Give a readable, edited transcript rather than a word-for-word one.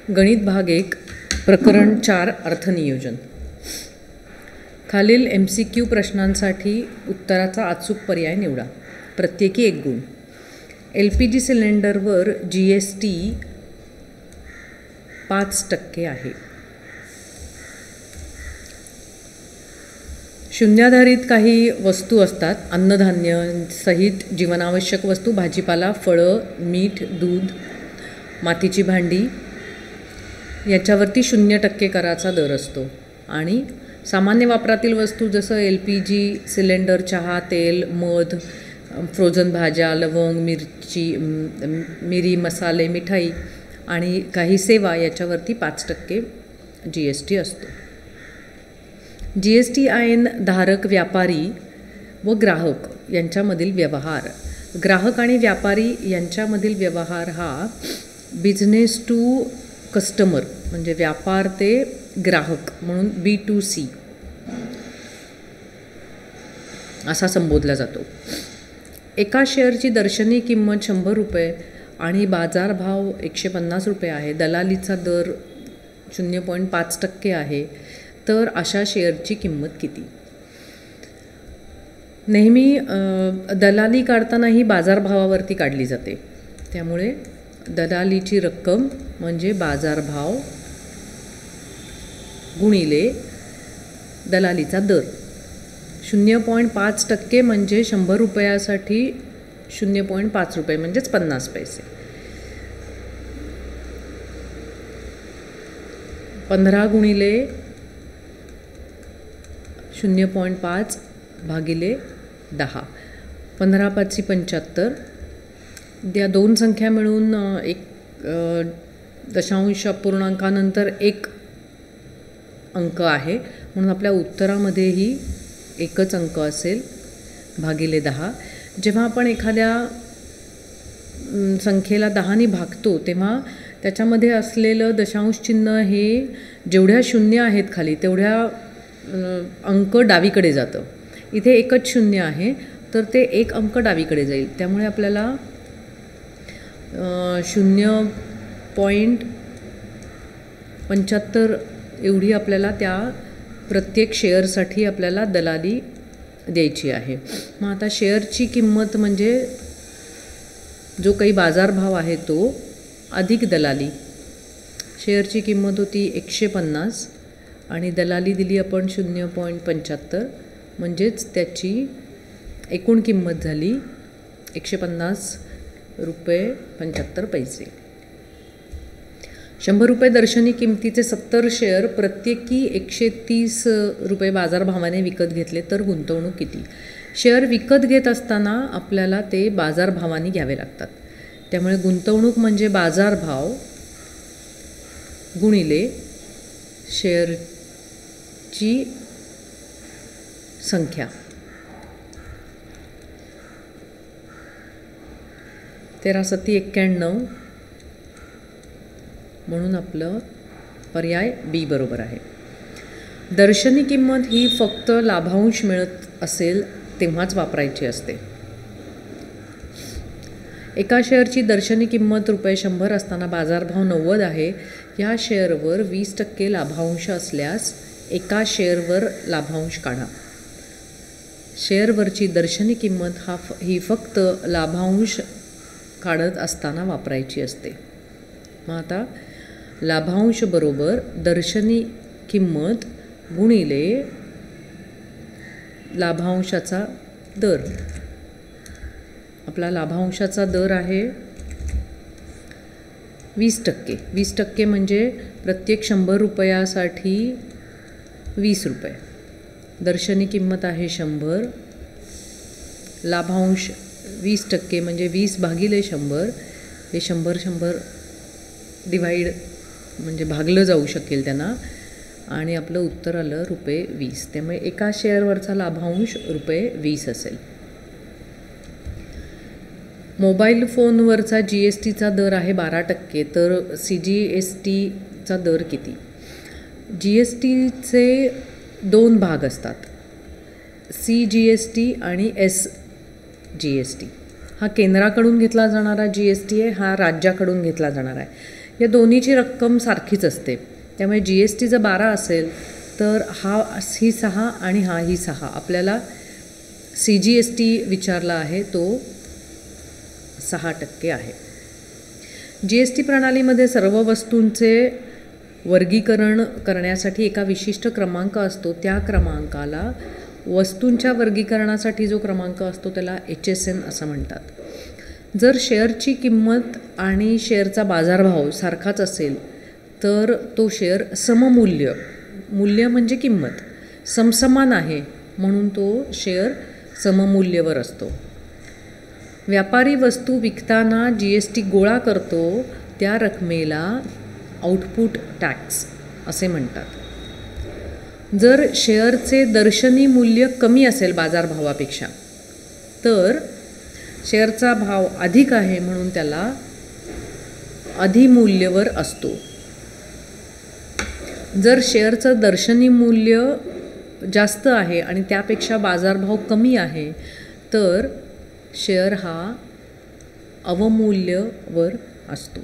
गणित भाग 1 प्रकरण 4 अर्थनियोजन. खालील MCQ प्रश्नांसाठी उत्तराचा अचूक पर्याय निवडा. प्रत्येकी 1 गुण. LPG सिलेंडरवर GST 5% आहे. शून्याधारित काही वस्तू असतात, अन्नधान्य सहित जीवनावश्यक वस्तू, भाजीपाला, फळं, मीठ, दूध, मातीची भांडी याच्यावरती 0% कराचा दर असतो. आणि सामान्य वापरातील वस्तू जसं LPG सिलेंडर, चहा, तेल, मध, फ्रोझन भाज्या, लवंग, मिरी, मसाले, मिठाई आणि काही सेवा याच्यावरती 5% GST असतो. GSTIN धारक, व्यापारी व ग्राहक यांच्यामधील व्यवहार. ग्राहक आणि व्यापारी यांच्यामधील व्यवहार हा बिझनेस टू कस्टमर म्हणजे व्यापार ते ग्राहक म्हणून B2C असा संबोधला जातो. एका शेअरची दर्शनी किंमत 100 रुपये आणि बाजारभाव 150 रुपये आहे. दलालीचा दर 0.5% आहे. तर अशा शेअरची किंमत किती? नेहमी दलाली काढताना ही बाजारभावावरती काढली जाते. त्यामुळे दलालीची रक्कम म्हणजे बाजारभाव गुणिले दलालीचा दर. 0.5% म्हणजे 100 रुपयासाठी 0.5 रुपये म्हणजेच 50 पैसे. 15 गुणिले 0.5 भागिले 10. 15 5 75. त्या दोन संख्या मिळून एक दशांश अपूर्णांकानंतर एक अंक आहे म्हणून आपल्या उत्तरामध्येही एकच अंक असेल भागिले 10. जेव्हा आपण एखाद्या संख्येला 10ने भागतो तेव्हा त्याच्यामध्ये असलेलं दशांश चिन्ह हे जेवढ्या शून्य आहेत खाली तेवढ्या अंक डावीकडे जातं. इथे एकच शून्य आहे तर ते एक अंक डावीकडे जाईल. त्यामुळे आपल्याला 0.75 एवढी आपल्याला त्या प्रत्येक शेअरसाठी आपल्याला दलाली द्यायची आहे. मग आता शेअरची किंमत म्हणजे जो काही बाजारभाव आहे तो अधिक दलाली. शेअरची किंमत होती 150 आणि दलाली दिली आपण 0.75 म्हणजेच त्याची एकूण किंमत झाली 150 रुपये 75 पैसे. 100 रुपये दर्शनी किमतीचे 70 शेअर प्रत्येकी 130 रुपये बाजारभावाने विकत घेतले तर गुंतवणूक किती? शेअर विकत घेत असताना आपल्याला ते बाजारभावाने घ्यावे लागतात. त्यामुळे गुंतवणूक म्हणजे बाजारभाव गुणिले शेअरची संख्या. 13 7 91 म्हणून आपलं पर्याय B बरोबर आहे. दर्शनी किंमत ही फक्त लाभांश मिळत असेल तेव्हाच वापरायची असते. एका शेअरची दर्शनी किंमत ₹100 असताना बाजारभाव 90 आहे. या शेअरवर 20% लाभांश असल्यास एका शेअरवर लाभांश काढा. शेअरवरची दर्शनी किंमत ही फक्त लाभांश काढत असताना वापरायची असते. मग आता लाभांश बरोबर दर्शनी किंमत गुणिले लाभांशाचा दर. आपला लाभांशाचा दर आहे 20%. 20% म्हणजे प्रत्येक 100 रुपयासाठी 20 रुपये. दर्शनी किंमत आहे 100. लाभांश 20% म्हणजे 20 भागिले 100. हे 100 डिवाईड म्हणजे भागलं जाऊ शकेल त्यांना आणि आपलं उत्तर आलं ₹20. त्यामुळे एका शेअरवरचा लाभांश ₹20 असेल. मोबाईल फोनवरचा GSTचा दर आहे 12%. तर CGSTचा दर किती? GSTचे 2 भाग असतात, CGST आणि SGST. हा केंद्राकडून घेतला जाणारा GST आहे, हा राज्याकडून घेतला जाणार आहे. या दोन्हीची रक्कम सारखीच असते. त्यामुळे जी एस टी जर 12 असेल तर ही 6 आणि ही 6. आपल्याला सी जी एस टी विचारला आहे तो 6% आहे. जी एस टी प्रणालीमध्ये सर्व वस्तूंचे वर्गीकरण करण्यासाठी एका विशिष्ट क्रमांक असतो. त्या क्रमांकाला वस्तूंच्या वर्गीकरणासाठी जो क्रमांक असतो त्याला HSN असं म्हणतात. जर शेअरची किंमत आणि शेअरचा बाजारभाव सारखाच असेल तर तो शेअर मूल्य म्हणजे किंमत समसमान आहे म्हणून तो शेअर सममूल्यवर असतो. व्यापारी वस्तू विकताना GST गोळा करतो त्या रकमेला आउटपुट टॅक्स असे म्हणतात. जर शेअरचे दर्शनी मूल्य कमी असेल बाजारभावापेक्षा तर शेअरचा भाव अधिक आहे म्हणून त्याला अधिमूल्यवर असतो. जर शेअरचं दर्शनी मूल्य जास्त आहे आणि त्यापेक्षा बाजारभाव कमी आहे तर शेअर हा अवमूल्यवर असतो.